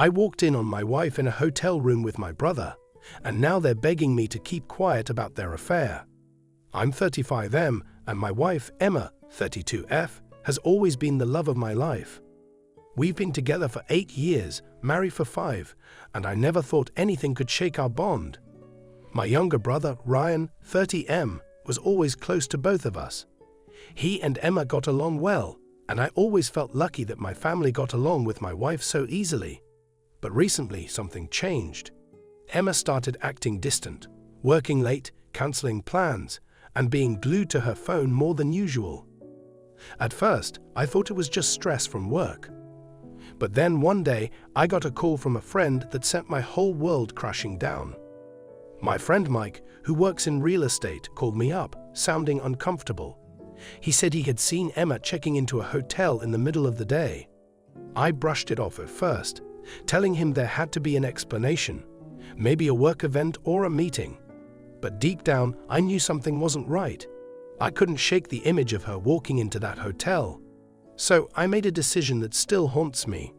I walked in on my wife in a hotel room with my brother, and now they're begging me to keep quiet about their affair. I'm 35M, and my wife, Emma, 32F, has always been the love of my life. We've been together for 8 years, married for 5, and I never thought anything could shake our bond. My younger brother, Ryan, 30M, was always close to both of us. He and Emma got along well, and I always felt lucky that my family got along with my wife so easily. But recently, something changed. Emma started acting distant, working late, cancelling plans, and being glued to her phone more than usual. At first, I thought it was just stress from work. But then one day, I got a call from a friend that sent my whole world crashing down. My friend Mike, who works in real estate, called me up, sounding uncomfortable. He said he had seen Emma checking into a hotel in the middle of the day. I brushed it off at first, telling him there had to be an explanation, maybe a work event or a meeting. But deep down, I knew something wasn't right. I couldn't shake the image of her walking into that hotel. So I made a decision that still haunts me.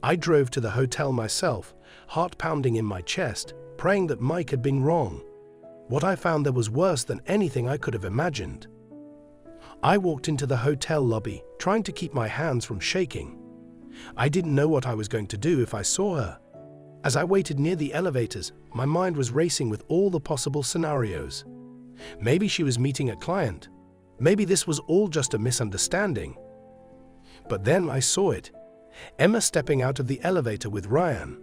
I drove to the hotel myself, heart pounding in my chest, praying that Mike had been wrong. What I found there was worse than anything I could have imagined. I walked into the hotel lobby, trying to keep my hands from shaking. I didn't know what I was going to do if I saw her. As I waited near the elevators, my mind was racing with all the possible scenarios. Maybe she was meeting a client. Maybe this was all just a misunderstanding. But then I saw it. Emma stepping out of the elevator with Ryan,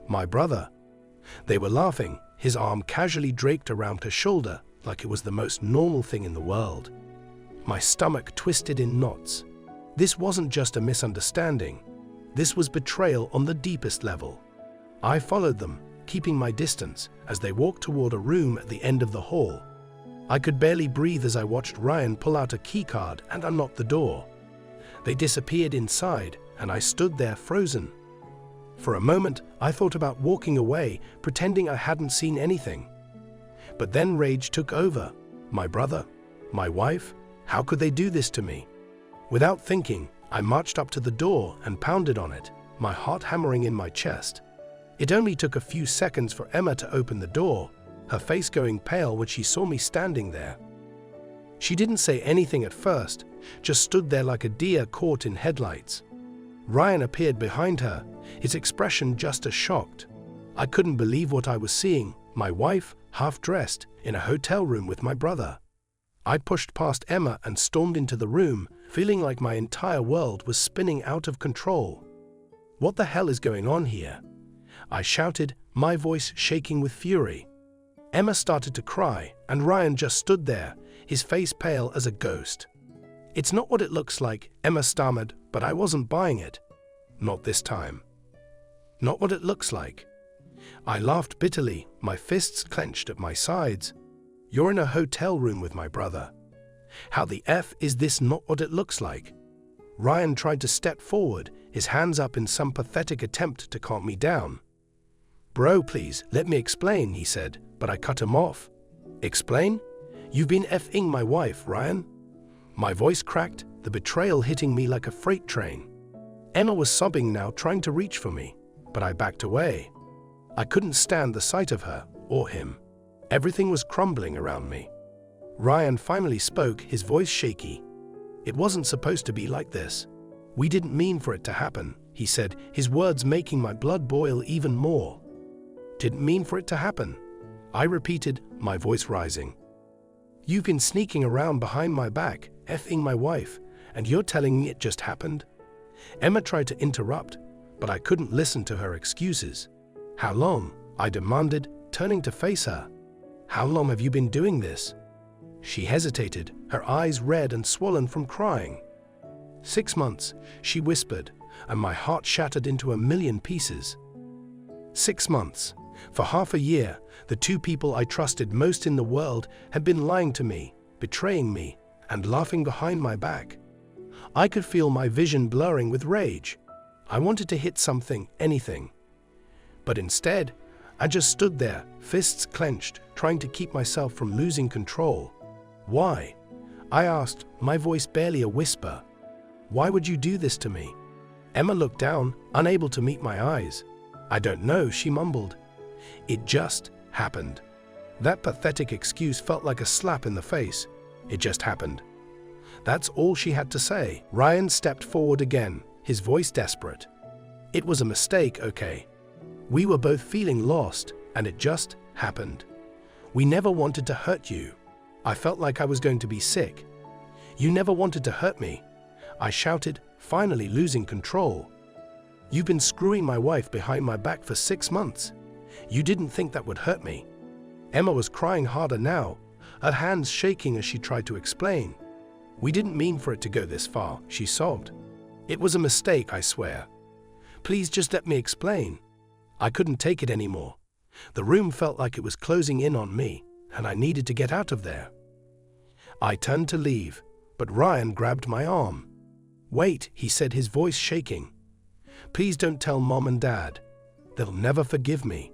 my brother. They were laughing, his arm casually draped around her shoulder like it was the most normal thing in the world. My stomach twisted in knots. This wasn't just a misunderstanding. This was betrayal on the deepest level. I followed them, keeping my distance, as they walked toward a room at the end of the hall. I could barely breathe as I watched Ryan pull out a keycard and unlock the door. They disappeared inside, and I stood there frozen. For a moment, I thought about walking away, pretending I hadn't seen anything. But then rage took over. My brother, my wife, how could they do this to me? Without thinking, I marched up to the door and pounded on it, my heart hammering in my chest. It only took a few seconds for Emma to open the door, her face going pale when she saw me standing there. She didn't say anything at first, just stood there like a deer caught in headlights. Ryan appeared behind her, his expression just as shocked. I couldn't believe what I was seeing, my wife, half-dressed, in a hotel room with my brother. I pushed past Emma and stormed into the room, feeling like my entire world was spinning out of control. What the hell is going on here? I shouted, my voice shaking with fury. Emma started to cry, and Ryan just stood there, his face pale as a ghost. "It's not what it looks like," Emma stammered, but I wasn't buying it. Not this time. Not what it looks like. I laughed bitterly, my fists clenched at my sides. "You're in a hotel room with my brother. How the F is this not what it looks like?" Ryan tried to step forward, his hands up in some pathetic attempt to calm me down. "Bro, please, let me explain," he said, but I cut him off. "Explain? You've been F-ing my wife, Ryan." My voice cracked, the betrayal hitting me like a freight train. Emma was sobbing now, trying to reach for me, but I backed away. I couldn't stand the sight of her, or him. Everything was crumbling around me. Ryan finally spoke, his voice shaky. "It wasn't supposed to be like this. We didn't mean for it to happen," he said, his words making my blood boil even more. "Didn't mean for it to happen," I repeated, my voice rising. "You've been sneaking around behind my back, F-ing my wife, and you're telling me it just happened?" Emma tried to interrupt, but I couldn't listen to her excuses. "How long?" I demanded, turning to face her. "How long have you been doing this?" She hesitated, her eyes red and swollen from crying. "6 months," she whispered, and my heart shattered into a million pieces. 6 months. For half a year, the two people I trusted most in the world had been lying to me, betraying me, and laughing behind my back. I could feel my vision blurring with rage. I wanted to hit something, anything. But instead, I just stood there, fists clenched, trying to keep myself from losing control. "Why?" I asked, my voice barely a whisper. "Why would you do this to me?" Emma looked down, unable to meet my eyes. I don't know, she mumbled. It just happened. That pathetic excuse felt like a slap in the face. It just happened. That's all she had to say. Ryan stepped forward again, his voice desperate. It was a mistake, okay? We were both feeling lost, and it just happened. We never wanted to hurt you. I felt like I was going to be sick. You never wanted to hurt me, I shouted, finally losing control. You've been screwing my wife behind my back for 6 months. You didn't think that would hurt me. Emma was crying harder now, her hands shaking as she tried to explain. We didn't mean for it to go this far, she sobbed. It was a mistake, I swear. Please just let me explain. I couldn't take it anymore. The room felt like it was closing in on me, and I needed to get out of there. I turned to leave, but Ryan grabbed my arm. Wait, he said, his voice shaking. Please don't tell Mom and Dad. They'll never forgive me.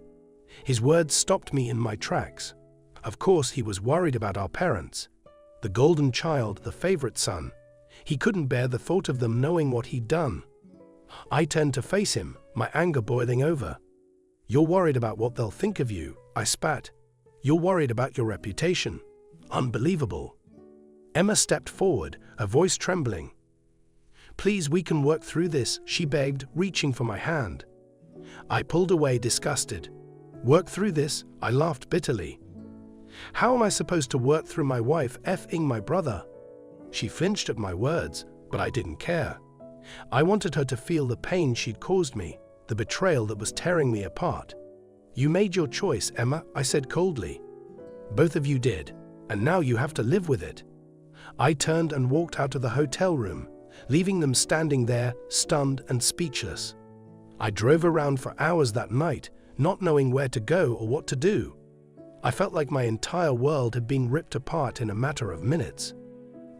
His words stopped me in my tracks. Of course, he was worried about our parents. The golden child, the favorite son. He couldn't bear the thought of them knowing what he'd done. I turned to face him, my anger boiling over. You're worried about what they'll think of you, I spat. You're worried about your reputation. Unbelievable. Emma stepped forward, her voice trembling. Please, we can work through this, she begged, reaching for my hand. I pulled away, disgusted. Work through this? I laughed bitterly. How am I supposed to work through my wife effing my brother? She flinched at my words, but I didn't care. I wanted her to feel the pain she'd caused me, the betrayal that was tearing me apart. You made your choice, Emma, I said coldly. Both of you did, and now you have to live with it. I turned and walked out of the hotel room, leaving them standing there, stunned and speechless. I drove around for hours that night, not knowing where to go or what to do. I felt like my entire world had been ripped apart in a matter of minutes.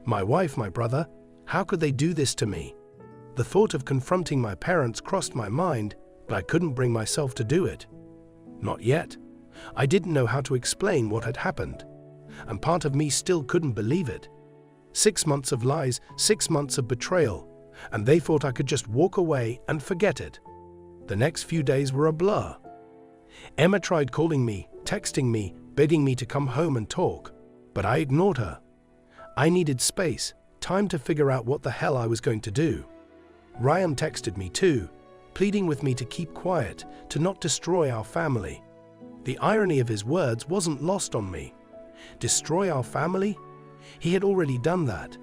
My wife, my brother, how could they do this to me? The thought of confronting my parents crossed my mind, but I couldn't bring myself to do it. Not yet. I didn't know how to explain what had happened, and part of me still couldn't believe it. 6 months of lies, 6 months of betrayal, and they thought I could just walk away and forget it. The next few days were a blur. Emma tried calling me, texting me, begging me to come home and talk, but I ignored her. I needed space, time to figure out what the hell I was going to do. Ryan texted me too, pleading with me to keep quiet, to not destroy our family. The irony of his words wasn't lost on me. Destroy our family? He had already done that,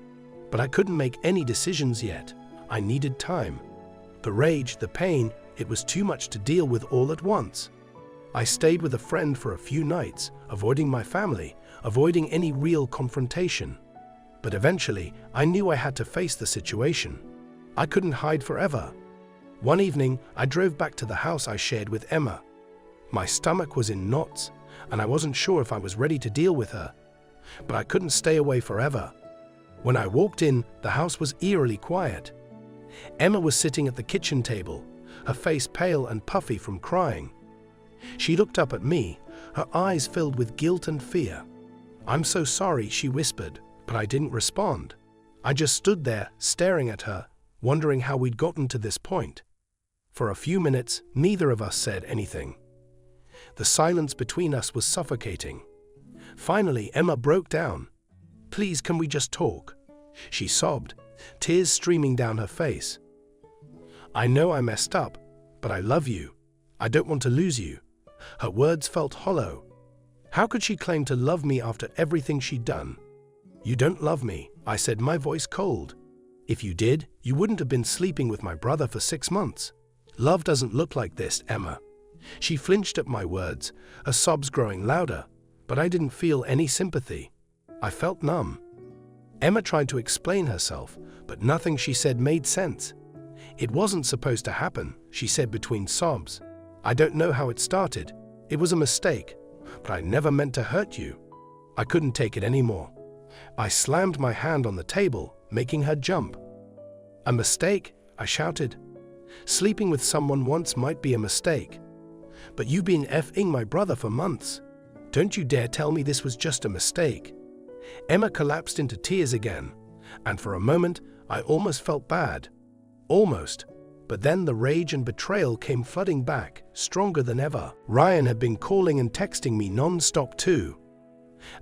but I couldn't make any decisions yet. I needed time. The rage, the pain, it was too much to deal with all at once. I stayed with a friend for a few nights, avoiding my family, avoiding any real confrontation. But eventually, I knew I had to face the situation. I couldn't hide forever. One evening, I drove back to the house I shared with Emma. My stomach was in knots, and I wasn't sure if I was ready to deal with her. But I couldn't stay away forever. When I walked in, the house was eerily quiet. Emma was sitting at the kitchen table, her face pale and puffy from crying. She looked up at me, her eyes filled with guilt and fear. "I'm so sorry," she whispered, but I didn't respond. I just stood there, staring at her, wondering how we'd gotten to this point. For a few minutes, neither of us said anything. The silence between us was suffocating. Finally, Emma broke down. "Please, can we just talk?" She sobbed, tears streaming down her face. "I know I messed up, but I love you. I don't want to lose you." Her words felt hollow. How could she claim to love me after everything she'd done? "You don't love me," I said, my voice cold. "If you did, you wouldn't have been sleeping with my brother for 6 months. Love doesn't look like this, Emma." She flinched at my words, her sobs growing louder, but I didn't feel any sympathy. I felt numb. Emma tried to explain herself, but nothing she said made sense. "It wasn't supposed to happen," she said between sobs. "I don't know how it started. It was a mistake, but I never meant to hurt you." I couldn't take it anymore. I slammed my hand on the table, making her jump. "A mistake?" I shouted. "Sleeping with someone once might be a mistake. But you've been effing my brother for months. Don't you dare tell me this was just a mistake." Emma collapsed into tears again, and for a moment I almost felt bad. Almost. But then the rage and betrayal came flooding back, stronger than ever. Ryan had been calling and texting me non-stop too.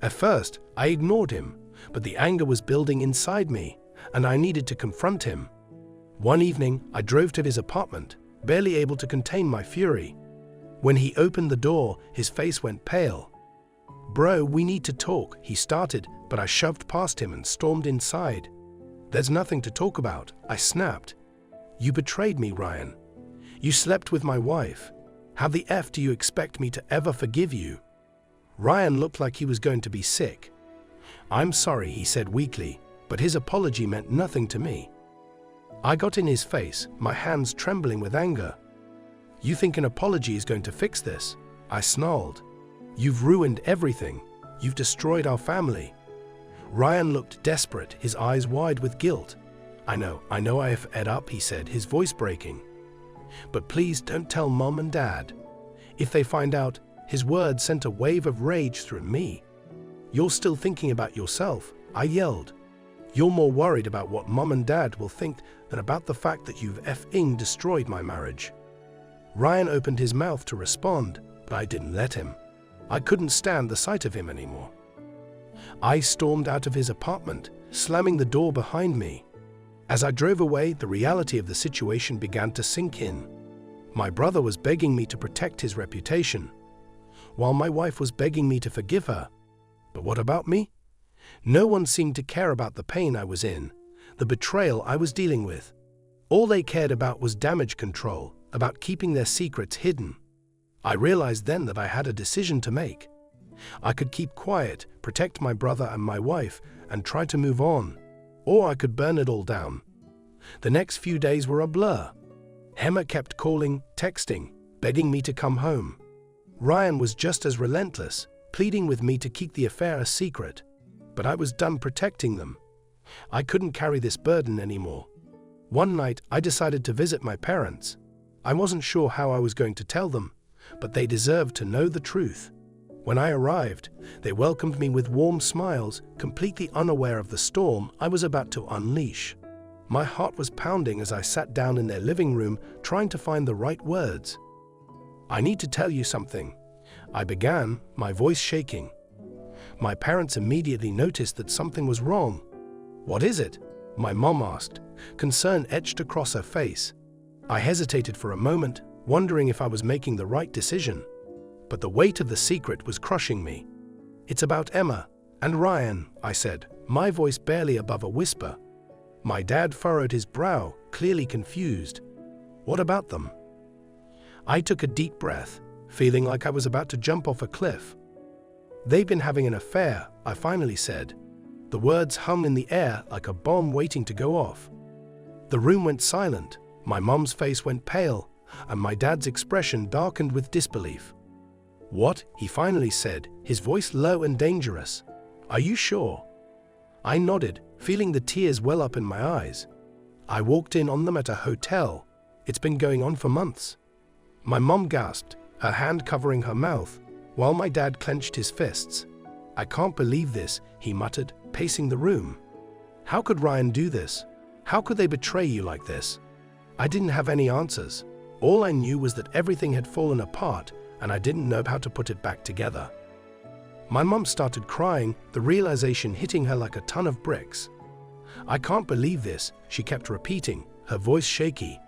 At first, I ignored him, but the anger was building inside me, and I needed to confront him. One evening, I drove to his apartment, barely able to contain my fury. When he opened the door, his face went pale. "Bro, we need to talk," he started, but I shoved past him and stormed inside. "There's nothing to talk about," I snapped. "You betrayed me, Ryan. You slept with my wife. How the F do you expect me to ever forgive you?" Ryan looked like he was going to be sick. "I'm sorry," he said weakly, but his apology meant nothing to me. I got in his face, my hands trembling with anger. "You think an apology is going to fix this?" I snarled. "You've ruined everything. You've destroyed our family." Ryan looked desperate, his eyes wide with guilt. I know I have ed up," he said, his voice breaking. "But please don't tell Mom and Dad. If they find out," his words sent a wave of rage through me. "You're still thinking about yourself," I yelled. "You're more worried about what Mom and Dad will think than about the fact that you've effing destroyed my marriage." Ryan opened his mouth to respond, but I didn't let him. I couldn't stand the sight of him anymore. I stormed out of his apartment, slamming the door behind me. As I drove away, the reality of the situation began to sink in. My brother was begging me to protect his reputation, while my wife was begging me to forgive her. But what about me? No one seemed to care about the pain I was in, the betrayal I was dealing with. All they cared about was damage control, about keeping their secrets hidden. I realized then that I had a decision to make. I could keep quiet, protect my brother and my wife, and try to move on, or I could burn it all down. The next few days were a blur. Emma kept calling, texting, begging me to come home. Ryan was just as relentless, pleading with me to keep the affair a secret. But I was done protecting them. I couldn't carry this burden anymore. One night, I decided to visit my parents. I wasn't sure how I was going to tell them, but they deserved to know the truth. When I arrived, they welcomed me with warm smiles, completely unaware of the storm I was about to unleash. My heart was pounding as I sat down in their living room, trying to find the right words. "I need to tell you something," I began, my voice shaking. My parents immediately noticed that something was wrong. "What is it?" my mom asked, concern etched across her face. I hesitated for a moment, wondering if I was making the right decision. But the weight of the secret was crushing me. "It's about Emma and Ryan," I said, my voice barely above a whisper. My dad furrowed his brow, clearly confused. "What about them?" I took a deep breath, feeling like I was about to jump off a cliff. "They've been having an affair," I finally said. The words hung in the air like a bomb waiting to go off. The room went silent, my mom's face went pale, and my dad's expression darkened with disbelief. "What?" he finally said, his voice low and dangerous. "Are you sure?" I nodded, feeling the tears well up in my eyes. "I walked in on them at a hotel. It's been going on for months." My mom gasped, her hand covering her mouth, while my dad clenched his fists. "I can't believe this," he muttered, pacing the room. "How could Ryan do this? How could they betray you like this?" I didn't have any answers. All I knew was that everything had fallen apart, and I didn't know how to put it back together. My mom started crying, the realization hitting her like a ton of bricks. "I can't believe this," she kept repeating, her voice shaky.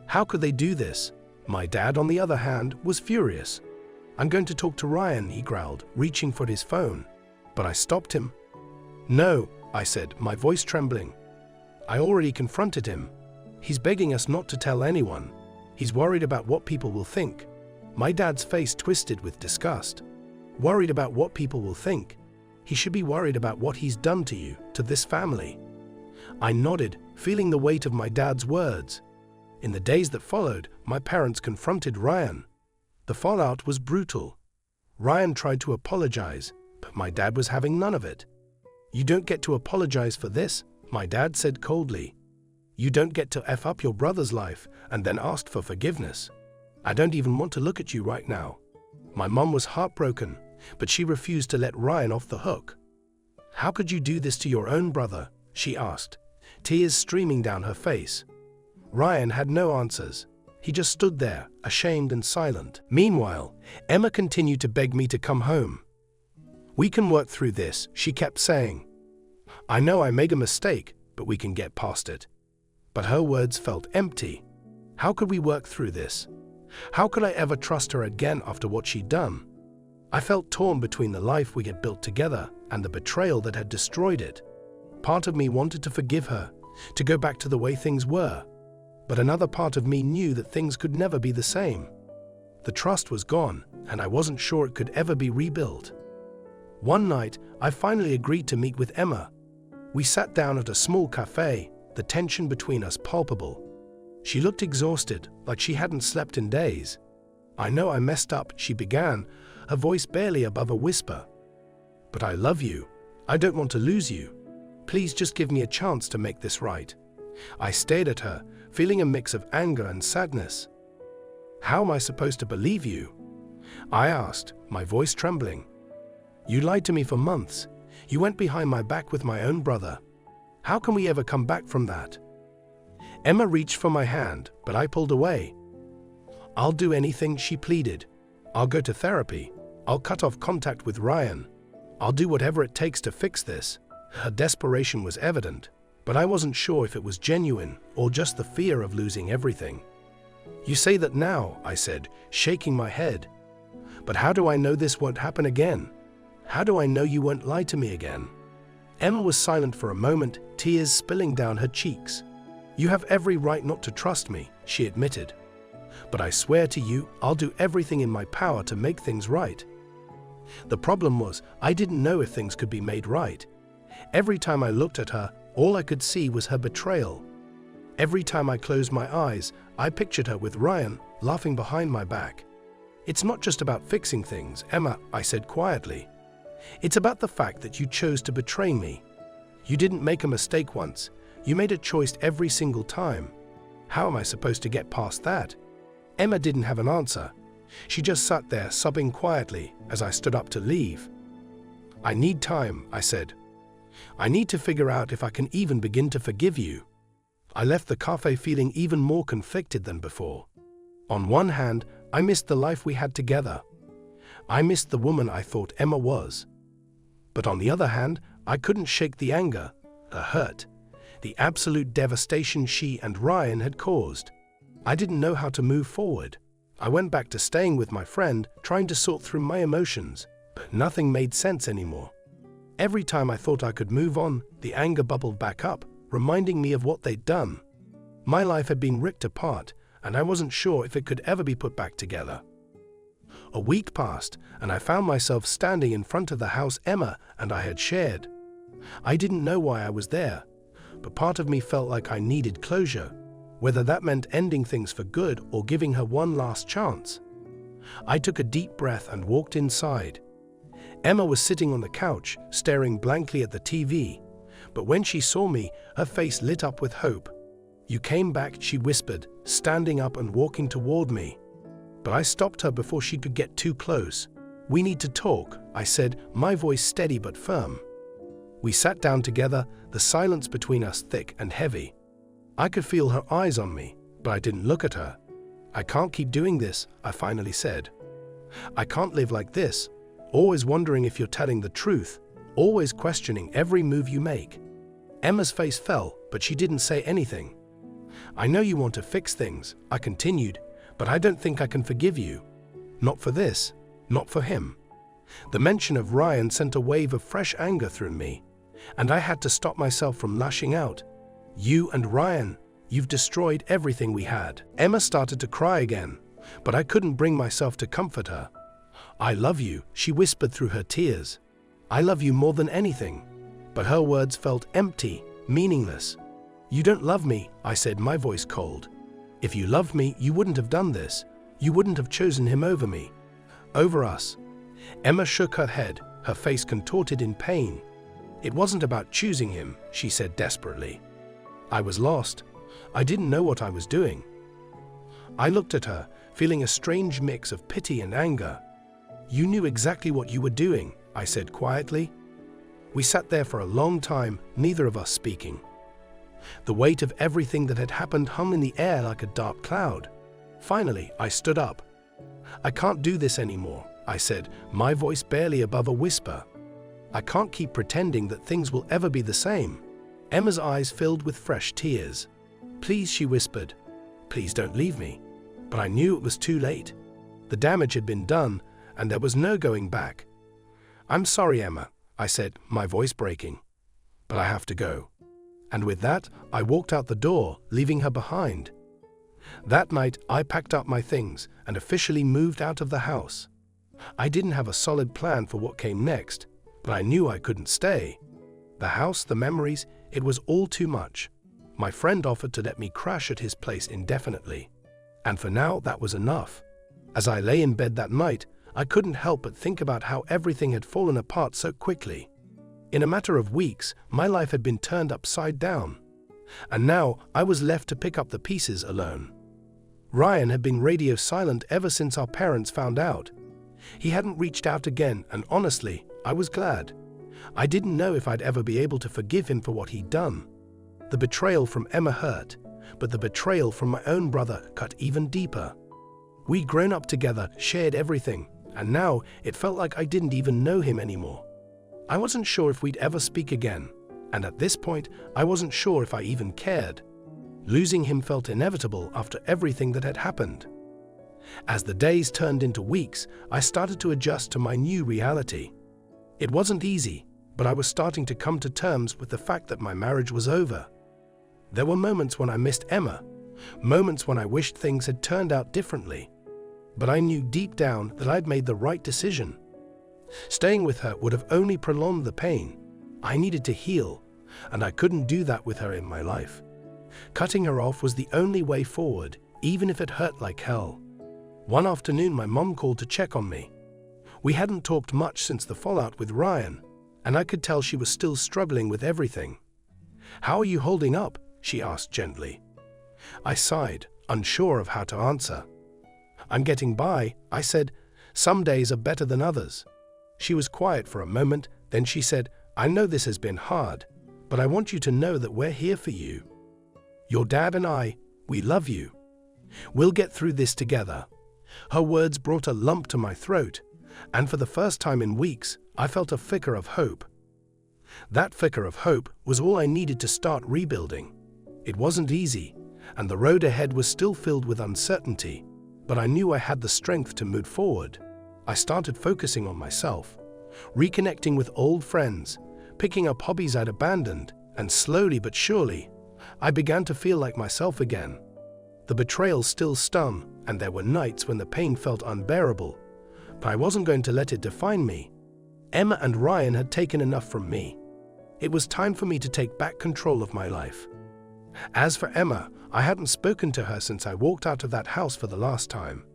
"How could they do this?" My dad, on the other hand, was furious. "I'm going to talk to Ryan," he growled, reaching for his phone. But I stopped him. "No," I said, my voice trembling. "I already confronted him. He's begging us not to tell anyone. He's worried about what people will think." My dad's face twisted with disgust. "Worried about what people will think? He should be worried about what he's done to you, to this family." I nodded, feeling the weight of my dad's words. In the days that followed, my parents confronted Ryan. The fallout was brutal. Ryan tried to apologize, but my dad was having none of it. "You don't get to apologize for this," my dad said coldly. "You don't get to F up your brother's life and then ask for forgiveness. I don't even want to look at you right now." My mom was heartbroken, but she refused to let Ryan off the hook. "How could you do this to your own brother?" she asked, tears streaming down her face. Ryan had no answers. He just stood there, ashamed and silent. Meanwhile, Emma continued to beg me to come home. "We can work through this," she kept saying. "I know I made a mistake, but we can get past it." But her words felt empty. How could we work through this? How could I ever trust her again after what she'd done? I felt torn between the life we had built together and the betrayal that had destroyed it. Part of me wanted to forgive her, to go back to the way things were. But another part of me knew that things could never be the same. The trust was gone, and I wasn't sure it could ever be rebuilt. One night, I finally agreed to meet with Emma. We sat down at a small cafe, the tension between us palpable. She looked exhausted, like she hadn't slept in days. "I know I messed up," she began, her voice barely above a whisper. "But I love you. I don't want to lose you. Please just give me a chance to make this right." I stared at her, feeling a mix of anger and sadness. "How am I supposed to believe you?" I asked, my voice trembling. "You lied to me for months. You went behind my back with my own brother. How can we ever come back from that?" Emma reached for my hand, but I pulled away. "I'll do anything," she pleaded. "I'll go to therapy. I'll cut off contact with Ryan. I'll do whatever it takes to fix this." Her desperation was evident, but I wasn't sure if it was genuine or just the fear of losing everything. "You say that now," I said, shaking my head. "But how do I know this won't happen again? How do I know you won't lie to me again?" Emma was silent for a moment, tears spilling down her cheeks. "You have every right not to trust me," she admitted. "But I swear to you, I'll do everything in my power to make things right." The problem was, I didn't know if things could be made right. Every time I looked at her, all I could see was her betrayal. Every time I closed my eyes, I pictured her with Ryan, laughing behind my back. "It's not just about fixing things, Emma," I said quietly. "It's about the fact that you chose to betray me. You didn't make a mistake once. You made a choice every single time. How am I supposed to get past that?" Emma didn't have an answer. She just sat there, sobbing quietly as I stood up to leave. "I need time," I said. "I need to figure out if I can even begin to forgive you." I left the cafe feeling even more conflicted than before. On one hand, I missed the life we had together. I missed the woman I thought Emma was. But on the other hand, I couldn't shake the anger, the hurt, the absolute devastation she and Ryan had caused. I didn't know how to move forward. I went back to staying with my friend, trying to sort through my emotions, but nothing made sense anymore. Every time I thought I could move on, the anger bubbled back up, reminding me of what they'd done. My life had been ripped apart, and I wasn't sure if it could ever be put back together. A week passed, and I found myself standing in front of the house Emma and I had shared. I didn't know why I was there, but part of me felt like I needed closure, whether that meant ending things for good or giving her one last chance. I took a deep breath and walked inside. Emma was sitting on the couch, staring blankly at the TV, but when she saw me, her face lit up with hope. "You came back," she whispered, standing up and walking toward me. But I stopped her before she could get too close. "We need to talk," I said, my voice steady but firm. We sat down together, the silence between us thick and heavy. I could feel her eyes on me, but I didn't look at her. "I can't keep doing this," I finally said. "I can't live like this, always wondering if you're telling the truth, always questioning every move you make." Emma's face fell, but she didn't say anything. "I know you want to fix things," I continued, "but I don't think I can forgive you. Not for this, not for him." The mention of Ryan sent a wave of fresh anger through me, and I had to stop myself from lashing out. "You and Ryan, you've destroyed everything we had." Emma started to cry again, but I couldn't bring myself to comfort her. "I love you," she whispered through her tears. "I love you more than anything." But her words felt empty, meaningless. "You don't love me," I said, my voice cold. "If you loved me, you wouldn't have done this. You wouldn't have chosen him over me. Over us." Emma shook her head, her face contorted in pain. "It wasn't about choosing him," she said desperately. "I was lost. I didn't know what I was doing." I looked at her, feeling a strange mix of pity and anger. "You knew exactly what you were doing," I said quietly. We sat there for a long time, neither of us speaking. The weight of everything that had happened hung in the air like a dark cloud. Finally, I stood up. "I can't do this anymore," I said, my voice barely above a whisper. "I can't keep pretending that things will ever be the same." Emma's eyes filled with fresh tears. "Please," she whispered, "please don't leave me." But I knew it was too late. The damage had been done, and there was no going back. "I'm sorry, Emma," I said, my voice breaking, "but I have to go." And with that, I walked out the door, leaving her behind. That night, I packed up my things and officially moved out of the house. I didn't have a solid plan for what came next, but I knew I couldn't stay. The house, the memories, it was all too much. My friend offered to let me crash at his place indefinitely. And for now, that was enough. As I lay in bed that night, I couldn't help but think about how everything had fallen apart so quickly. In a matter of weeks, my life had been turned upside down. And now I was left to pick up the pieces alone. Ryan had been radio silent ever since our parents found out. He hadn't reached out again, and honestly, I was glad. I didn't know if I'd ever be able to forgive him for what he'd done. The betrayal from Emma hurt, but the betrayal from my own brother cut even deeper. We'd grown up together, shared everything, and now it felt like I didn't even know him anymore. I wasn't sure if we'd ever speak again, and at this point, I wasn't sure if I even cared. Losing him felt inevitable after everything that had happened. As the days turned into weeks, I started to adjust to my new reality. It wasn't easy, but I was starting to come to terms with the fact that my marriage was over. There were moments when I missed Emma, moments when I wished things had turned out differently. But I knew deep down that I'd made the right decision. Staying with her would have only prolonged the pain. I needed to heal, and I couldn't do that with her in my life. Cutting her off was the only way forward, even if it hurt like hell. One afternoon, my mom called to check on me. We hadn't talked much since the fallout with Ryan, and I could tell she was still struggling with everything. "How are you holding up?" she asked gently. I sighed, unsure of how to answer. "I'm getting by," I said. "Some days are better than others." She was quiet for a moment, then she said, "I know this has been hard, but I want you to know that we're here for you. Your dad and I, we love you. We'll get through this together." Her words brought a lump to my throat, and for the first time in weeks, I felt a flicker of hope. That flicker of hope was all I needed to start rebuilding. It wasn't easy, and the road ahead was still filled with uncertainty, but I knew I had the strength to move forward. I started focusing on myself, reconnecting with old friends, picking up hobbies I'd abandoned, and slowly but surely, I began to feel like myself again. The betrayal still stung, and there were nights when the pain felt unbearable, but I wasn't going to let it define me. Emma and Ryan had taken enough from me. It was time for me to take back control of my life. As for Emma, I hadn't spoken to her since I walked out of that house for the last time.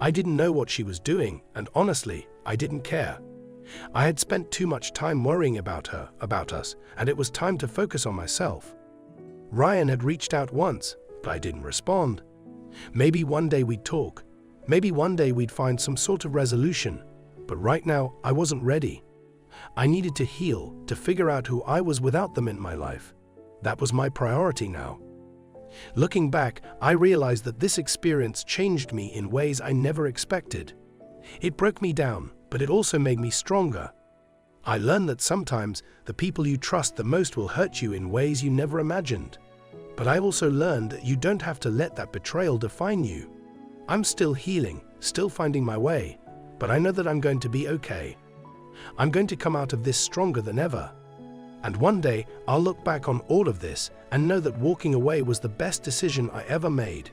I didn't know what she was doing, and honestly, I didn't care. I had spent too much time worrying about her, about us, and it was time to focus on myself. Ryan had reached out once, but I didn't respond. Maybe one day we'd talk. Maybe one day we'd find some sort of resolution. But right now, I wasn't ready. I needed to heal, to figure out who I was without them in my life. That was my priority now. Looking back, I realized that this experience changed me in ways I never expected. It broke me down, but it also made me stronger. I learned that sometimes the people you trust the most will hurt you in ways you never imagined. But I also learned that you don't have to let that betrayal define you. I'm still healing, still finding my way, but I know that I'm going to be okay. I'm going to come out of this stronger than ever. And one day, I'll look back on all of this and know that walking away was the best decision I ever made.